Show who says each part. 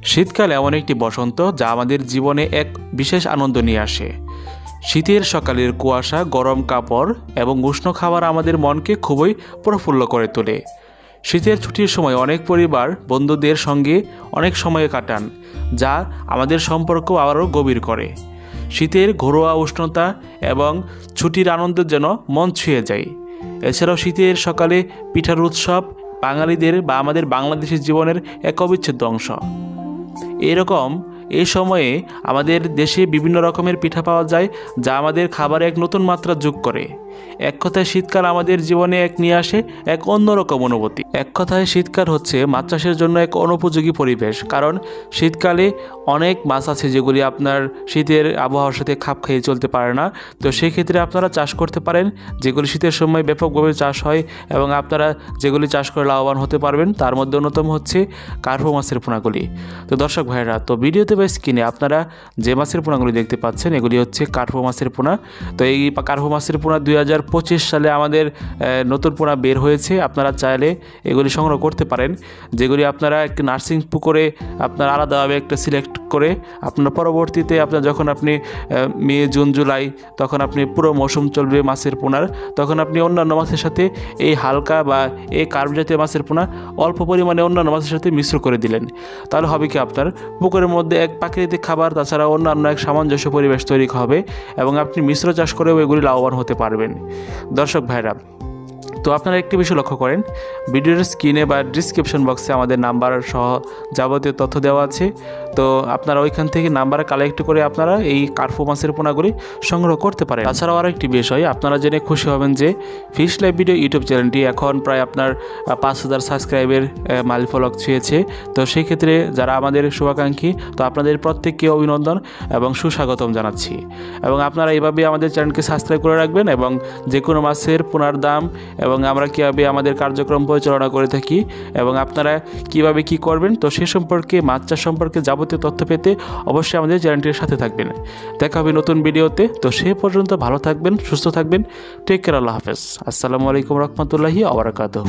Speaker 1: শীতকাল এমন একটি বসন্ত যা আমাদের জীবনে এক বিশেষ আনন্দ নিয়ে আসে। শীতের সকালের কুয়াশা, গরম কাপড় এবং উষ্ণ খাবার আমাদের মনকে খুবই প্রফুল্ল করে তোলে। শীতের ছুটির সময় অনেক পরিবার বন্ধুদের সঙ্গে অনেক সময় কাটান, যা আমাদের সম্পর্ক আরও গভীর করে। শীতের ঘরোয়া উষ্ণতা এবং ছুটির আনন্দ যেন মন ছুঁয়ে যায়। এছাড়াও শীতের সকালে পিঠার উৎসব বাঙালিদের বা আমাদের বাংলাদেশের জীবনের এক অবিচ্ছেদ্য অংশ। এই সময়ে আমাদের দেশে বিভিন্ন রকমের পিঠা পাওয়া যায়, যা আমাদের খাবারে এক নতুন মাত্রা যোগ করে। এক কথায় শীতকাল আমাদের জীবনে নিয়ে আসে এক অন্যরকম অনুভূতি। এক কথায় শীতকাল হচ্ছে মাছ চাষের জন্য এক অনুপযোগী পরিবেশ, কারণ শীতকালে অনেক মাছ আছে যেগুলি আপনার শীতের আবহাওয়ার সাথে খাপ খাইয়ে চলতে পারে না। তো সেক্ষেত্রে আপনারা চাষ করতে পারেন যেগুলি শীতের সময় ব্যাপকভাবে চাষ হয়, এবং আপনারা যেগুলি চাষ করে লাভবান হতে পারবেন তার মধ্যে অন্যতম হচ্ছে কার্পো মাছের পোনাগুলি। তো দর্শক ভাইরা, তো ভিডিওতে বা স্ক্রিনে আপনারা যে মাছের পোনাগুলি দেখতে পাচ্ছেন এগুলি হচ্ছে কার্পো মাছের পোনা। তো এই কার্পো মাছের পোনা 2025 সালে আমাদের নতুন পোনা বের হয়েছে। আপনারা চাইলে এগুলি সংগ্রহ করতে পারেন, যেগুলি আপনারা একটি নার্সিং পুকুরে আপনার আলাদাভাবে একটা সিলেক্ট করে আপনার পরবর্তীতে যখন আপনি মে, জুন, জুলাই তখন আপনি পুরো মৌসুম চলবে মাছের পোনার, তখন আপনি অন্যান্য মাছের সাথে এই হালকা বা এই কার্প জাতীয় মাছের পোনা অল্প পরিমাণে অন্যান্য মাছের সাথে মিশ্র করে দিলেন। তাহলে হবে কি, আপনার পুকুরের মধ্যে এক প্রাকৃতিক খাবার তাছাড়া অন্যান্য এক সামঞ্জস্য পরিবেশ তৈরি হবে, এবং আপনি মিশ্র চাষ করেও এগুলি লাভবান হতে পারবেন। দর্শক ভাইরা, তো আপনারা একটি বিষয় লক্ষ্য করেন, ভিডিওর স্ক্রিনে বা ডিসক্রিপশন বক্সে আমাদের নাম্বার সহ যাবতীয় তথ্য দেওয়া আছে। তো আপনারা ওইখান থেকে নাম্বার কালেক্ট করে আপনারা এই কার্পো মাছের পোনাগুলি সংগ্রহ করতে পারেন। তাছাড়াও আরও একটি বিষয় আপনারা জেনে খুশি হবেন যে ফিশ লাইভ ভিডিও ইউটিউব চ্যানেলটি এখন প্রায় আপনার 5000 সাবস্ক্রাইবের মাইলফলক ছুঁয়েছে। তো সেই ক্ষেত্রে যারা আমাদের শুভাকাঙ্ক্ষী, তো আপনাদের প্রত্যেককে অভিনন্দন এবং সুস্বাগতম জানাচ্ছি। এবং আপনারা এইভাবে আমাদের চ্যানেলকে সাবস্ক্রাইব করে রাখবেন, এবং যে কোনো মাছের পোনার দাম এবং আমরা কীভাবে আমাদের কার্যক্রম পরিচালনা করে থাকি এবং আপনারা কীভাবে কী করবেন, তো সে সম্পর্কে মাছ চাষ সম্পর্কে যাবতীয় তথ্য পেতে অবশ্যই আমাদের চ্যানেলটির সাথে থাকবেন। দেখা হবে নতুন ভিডিওতে। তো সে পর্যন্ত ভালো থাকবেন, সুস্থ থাকবেন। টেক কেয়ার, আল্লাহ হাফেজ। আসসালামু আলাইকুম রহমতুল্লাহি ওয়া বারাকাতুহু।